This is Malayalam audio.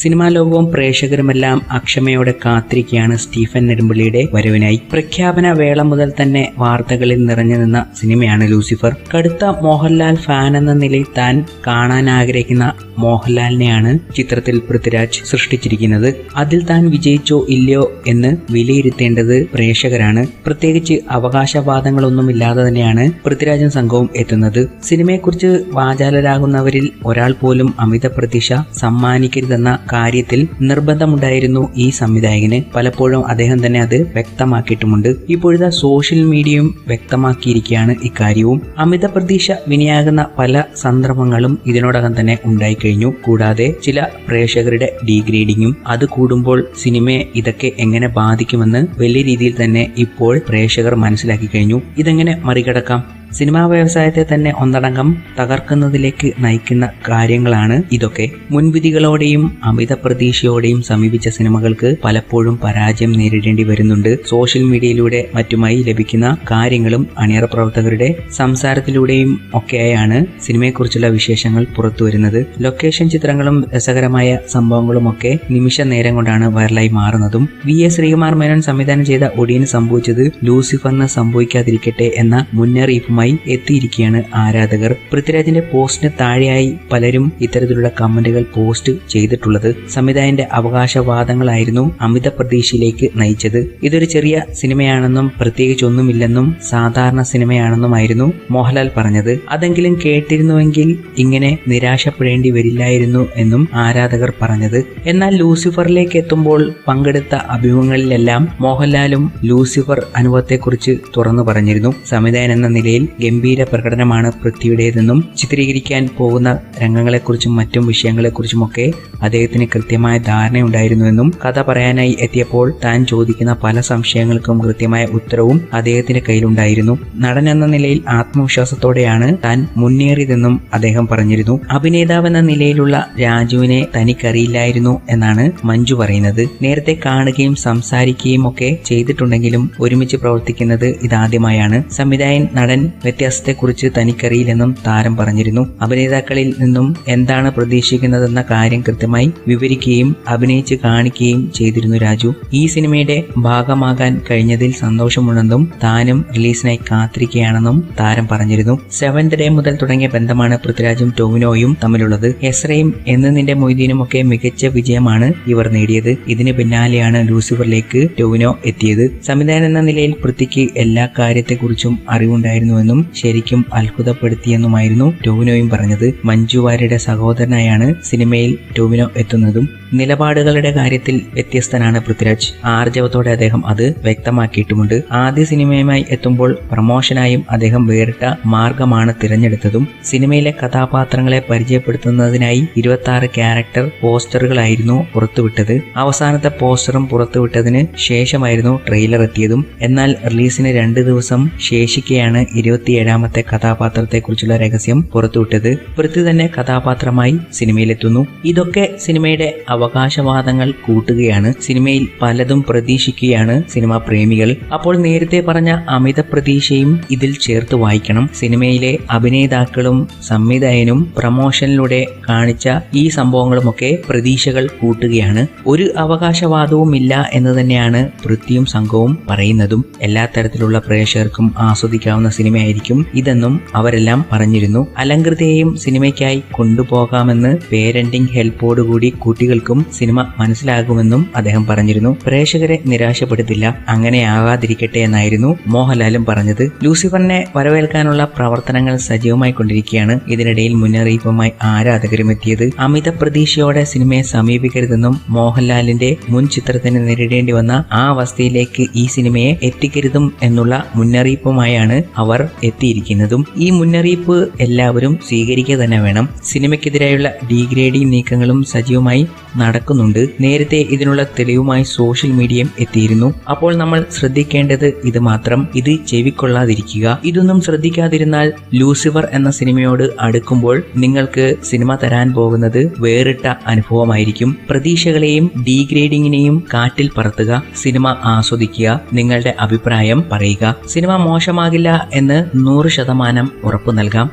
സിനിമാ ലോകവും പ്രേക്ഷകരുമെല്ലാം അക്ഷമയോടെ കാത്തിരിക്കുകയാണ് സ്റ്റീഫൻ നെടുമ്പള്ളിയുടെ വരവിനായി. പ്രഖ്യാപന വേള മുതൽ തന്നെ വാർത്തകളിൽ നിറഞ്ഞു നിന്ന സിനിമയാണ് ലൂസിഫർ. കടുത്ത മോഹൻലാൽ ഫാൻ എന്ന നിലയിൽ താൻ കാണാൻ ആഗ്രഹിക്കുന്ന മോഹൻലാലിനെയാണ് ചിത്രത്തിൽ പൃഥ്വിരാജ് സൃഷ്ടിച്ചിരിക്കുന്നത്. അതിൽ താൻ വിജയിച്ചോ ഇല്ലയോ എന്ന് വിലയിരുത്തേണ്ടത് പ്രേക്ഷകരാണ്. പ്രത്യേകിച്ച് അവകാശവാദങ്ങളൊന്നുമില്ലാതെ തന്നെയാണ് പൃഥ്വിരാജും സംഘവും എത്തുന്നത്. സിനിമയെക്കുറിച്ച് വാചാലരാകുന്നവരിൽ ഒരാൾ പോലും അമിത പ്രതീക്ഷ സമ്മാനിക്കരുതെന്ന കാര്യത്തിൽ നിർബന്ധമുണ്ടായിരുന്നു ഈ സംവിധായകന്. പലപ്പോഴും അദ്ദേഹം തന്നെ അത് വ്യക്തമാക്കിയിട്ടുമുണ്ട്. ഇപ്പോഴത്തെ സോഷ്യൽ മീഡിയയും വ്യക്തമാക്കിയിരിക്കുകയാണ് ഇക്കാര്യവും. അമിത പ്രതീക്ഷ വിനിയാകുന്ന പല സന്ദർഭങ്ങളും ഇതിനോടകം തന്നെ ഉണ്ടായിക്കഴിഞ്ഞു. കൂടാതെ ചില പ്രേക്ഷകരുടെ ഡീഗ്രേഡിങ്ങും. അത് കൂടുമ്പോൾ സിനിമയെ ഇതൊക്കെ എങ്ങനെ ബാധിക്കുമെന്ന് വലിയ രീതിയിൽ തന്നെ ഇപ്പോൾ പ്രേക്ഷകർ മനസ്സിലാക്കി കഴിഞ്ഞു. ഇതെങ്ങനെ മറികടക്കാം? സിനിമാ വ്യവസായത്തെ തന്നെ ഒന്നടങ്കം തകർക്കുന്നതിലേക്ക് നയിക്കുന്ന കാര്യങ്ങളാണ് ഇതൊക്കെ. മുൻവിധികളോടെയും അമിത പ്രതീക്ഷയോടെയും സമീപിച്ച സിനിമകൾക്ക് പലപ്പോഴും പരാജയം നേരിടേണ്ടി വരുന്നുണ്ട്. സോഷ്യൽ മീഡിയയിലൂടെ മറ്റുമായി ലഭിക്കുന്ന കാര്യങ്ങളും അണിയറ പ്രവർത്തകരുടെ സംസാരത്തിലൂടെയും ഒക്കെയായാണ് സിനിമയെക്കുറിച്ചുള്ള വിശേഷങ്ങൾ പുറത്തു വരുന്നത്. ലൊക്കേഷൻ ചിത്രങ്ങളും രസകരമായ സംഭവങ്ങളും ഒക്കെ നിമിഷ നേരം കൊണ്ടാണ് വൈറലായി മാറുന്നതും. VA ശ്രീകുമാർ മേനോൻ സംവിധാനം ചെയ്ത ഒടിയന് സംഭവിച്ചത് ലൂസിഫറിന് സംഭവിക്കാതിരിക്കട്ടെ എന്ന മുന്നറിയിപ്പുമായി എത്തിയിരിക്കുകയാണ് ആരാധകർ. പൃഥ്വിരാജിന്റെ പോസ്റ്റിന് താഴെയായി പലരും ഇത്തരത്തിലുള്ള കമന്റുകൾ പോസ്റ്റ് ചെയ്തിട്ടുള്ളത്. സംവിധായകന്റെ അവകാശവാദങ്ങളായിരുന്നു അമിത പ്രതീക്ഷയിലേക്ക് നയിച്ചത്. ഇതൊരു ചെറിയ സിനിമയാണെന്നും പ്രത്യേകിച്ചൊന്നുമില്ലെന്നും സാധാരണ സിനിമയാണെന്നുമായിരുന്നു മോഹൻലാൽ പറഞ്ഞത്. അതെങ്കിലും കേട്ടിരുന്നുവെങ്കിൽ ഇങ്ങനെ നിരാശപ്പെടേണ്ടി വരില്ലായിരുന്നു എന്നും ആരാധകർ പറഞ്ഞത്. എന്നാൽ ലൂസിഫറിലേക്ക് എത്തുമ്പോൾ പങ്കെടുത്ത അഭിമുഖങ്ങളിലെല്ലാം മോഹൻലാലും ലൂസിഫർ അനുഭവത്തെക്കുറിച്ച് തുറന്നു പറഞ്ഞിരുന്നു. സംവിധായകൻ എന്ന നിലയിൽ ഗംഭീര പ്രകടനമാണ് പൃഥ്വിയുടേതെന്നും ചിത്രീകരിക്കാൻ പോകുന്ന രംഗങ്ങളെക്കുറിച്ചും മറ്റും വിഷയങ്ങളെക്കുറിച്ചുമൊക്കെ അദ്ദേഹത്തിന് കൃത്യമായ ധാരണയുണ്ടായിരുന്നുവെന്നും കഥ പറയാനായി എത്തിയപ്പോൾ താൻ ചോദിക്കുന്ന പല സംശയങ്ങൾക്കും കൃത്യമായ ഉത്തരവും അദ്ദേഹത്തിന്റെ കയ്യിലുണ്ടായിരുന്നു. നടൻ എന്ന നിലയിൽ ആത്മവിശ്വാസത്തോടെയാണ് താൻ മുന്നേറിയതെന്നും അദ്ദേഹം പറഞ്ഞിരുന്നു. അഭിനേതാവെന്ന നിലയിലുള്ള രാജുവിനെ തനിക്കറിയില്ലായിരുന്നു എന്നാണ് മഞ്ജു പറയുന്നത്. നേരത്തെ കാണുകയും സംസാരിക്കുകയും ഒക്കെ ചെയ്തിട്ടുണ്ടെങ്കിലും ഒരുമിച്ച് പ്രവർത്തിക്കുന്നത് ഇതാദ്യമായാണ്. സംവിധായകൻ നടൻ വ്യത്യാസത്തെക്കുറിച്ച് തനിക്കറിയില്ലെന്നും താരം പറഞ്ഞിരുന്നു. അഭിനേതാക്കളിൽ നിന്നും എന്താണ് പ്രതീക്ഷിക്കുന്നതെന്ന കാര്യം കൃത്യമായി വിവരിക്കുകയും അഭിനയിച്ച് കാണിക്കുകയും ചെയ്തിരുന്നു രാജു. ഈ സിനിമയുടെ ഭാഗമാകാൻ കഴിഞ്ഞതിൽ സന്തോഷമുണ്ടെന്നും താനും റിലീസിനായി കാത്തിരിക്കുകയാണെന്നും താരം പറഞ്ഞിരുന്നു. 7th ഡേ മുതൽ തുടങ്ങിയ ബന്ധമാണ് പൃഥ്വിരാജും ടൊവിനോയും തമ്മിലുള്ളത്. എസ്രയും എന്ന് നിന്റെ മൊയ്തീനും ഒക്കെ മികച്ച വിജയമാണ് ഇവർ നേടിയത്. ഇതിന് പിന്നാലെയാണ് ലൂസിഫറിലേക്ക് ടൊവിനോ എത്തിയത്. സംവിധായകൻ എന്ന നിലയിൽ പൃഥ്വിക്ക് എല്ലാ കാര്യത്തെക്കുറിച്ചും അറിവുണ്ടായിരുന്നുവെന്നും ശരിക്കും അത്ഭുതപ്പെടുത്തിയെന്നുമായിരുന്നു ടൊവിനോയും പറഞ്ഞത്. മഞ്ജു വാര്യരുടെ സഹോദരനായാണ് സിനിമയിൽ ടൊവിനോ എത്തുന്നതും. നിലപാടുകളുടെ കാര്യത്തിൽ വ്യത്യസ്തനാണ് പൃഥ്വിരാജ്. ആർജവത്തോടെ അദ്ദേഹം അത് വ്യക്തമാക്കിയിട്ടുമുണ്ട്. ആദ്യ സിനിമയുമായി എത്തുമ്പോൾ പ്രമോഷനായും അദ്ദേഹം വേറിട്ട മാർഗമാണ് തിരഞ്ഞെടുത്തതും. സിനിമയിലെ കഥാപാത്രങ്ങളെ പരിചയപ്പെടുത്തുന്നതിനായി 26 ക്യാരക്ടർ പോസ്റ്ററുകളായിരുന്നു പുറത്തുവിട്ടത്. അവസാനത്തെ പോസ്റ്ററും പുറത്തുവിട്ടതിന് ശേഷമായിരുന്നു ട്രെയിലർ എത്തിയതും. എന്നാൽ റിലീസിന് 2 ദിവസം ശേഷിക്കെയാണ് 27ാമത്തെ കഥാപാത്രത്തെക്കുറിച്ചുള്ള രഹസ്യം പുറത്തുവിട്ടത്. പൃഥ്വി തന്നെ കഥാപാത്രമായി സിനിമയിലെത്തുന്നു. ഇതൊക്കെ സിനിമയുടെ അവകാശവാദങ്ങൾ കൂട്ടുകയാണ്. സിനിമയിൽ പലതും പ്രതീക്ഷിക്കുകയാണ് സിനിമാ പ്രേമികൾ. അപ്പോൾ നേരത്തെ പറഞ്ഞ അമിത പ്രതീക്ഷയും ഇതിൽ ചേർത്ത് വായിക്കണം. സിനിമയിലെ അഭിനേതാക്കളും സംവിധായകനും പ്രമോഷനിലൂടെ കാണിച്ച ഈ സംഭവങ്ങളുമൊക്കെ പ്രതീക്ഷകൾ കൂട്ടുകയാണ്. ഒരു അവകാശവാദവും ഇല്ല എന്ന് തന്നെയാണ് പൃഥ്വിയും സംഘവും പറയുന്നതും. എല്ലാ തരത്തിലുള്ള പ്രേക്ഷകർക്കും ആസ്വദിക്കാവുന്ന സിനിമയായിരിക്കും ഇതെന്നും അവരെല്ലാം പറഞ്ഞിരുന്നു. അലങ്കൃതയെയും സിനിമയ്ക്കായി കൊണ്ടുപോകാമെന്ന് പേരന്റിംഗ് ഹെൽപ്പോടുകൂടി കുട്ടികൾക്കും സിനിമ മനസ്സിലാകുമെന്നും അദ്ദേഹം പറഞ്ഞിരുന്നു. പ്രേക്ഷകരെ നിരാശപ്പെടുത്തില്ല, അങ്ങനെയാകാതിരിക്കട്ടെ എന്നായിരുന്നു മോഹൻലാലും പറഞ്ഞത്. ലൂസിഫറിനെ വരവേൽക്കാനുള്ള പ്രവർത്തനങ്ങൾ സജീവമായി കൊണ്ടിരിക്കുകയാണ്. ഇതിനിടയിൽ മുന്നറിയിപ്പുമായി ആരാധകരും എത്തിയത്. അമിത പ്രതീക്ഷയോടെ സിനിമയെ സമീപിക്കരുതെന്നും മോഹൻലാലിന്റെ മുൻ ചിത്രത്തിന് നേരിടേണ്ടി വന്ന ആ അവസ്ഥയിലേക്ക് ഈ സിനിമയെ എത്തിക്കരുതും എന്നുള്ള മുന്നറിയിപ്പുമായാണ് അവർ എത്തിയിരിക്കുന്നതും. ഈ മുന്നറിയിപ്പ് എല്ലാവരും സ്വീകരിക്കുക തന്നെ വേണം. സിനിമയ്ക്കെതിരായുള്ള ഡീഗ്രേഡിംഗ് നീക്കങ്ങളും സജീവമായി നടക്കുന്നുണ്ട്. നേരത്തെ ഇതിനുള്ള തെളിവുമായി സോഷ്യൽ മീഡിയയും എത്തിയിരുന്നു. അപ്പോൾ നമ്മൾ ശ്രദ്ധിക്കേണ്ടത് ഇത് മാത്രം, ഇത് ചെവിക്കൊള്ളാതിരിക്കുക. ഇതൊന്നും ശ്രദ്ധിക്കാതിരുന്നാൽ ലൂസിഫർ എന്ന സിനിമയോട് അടുക്കുമ്പോൾ നിങ്ങൾക്ക് സിനിമ തരാൻ പോകുന്നത് വേറിട്ട അനുഭവമായിരിക്കും. പ്രതീക്ഷകളെയും ഡീഗ്രേഡിങ്ങിനെയും കാറ്റിൽ പറത്തുക, സിനിമ ആസ്വദിക്കുക, നിങ്ങളുടെ അഭിപ്രായം പറയുക. സിനിമ മോശമാകില്ല എന്ന് 100% ഉറപ്പു നൽകാം.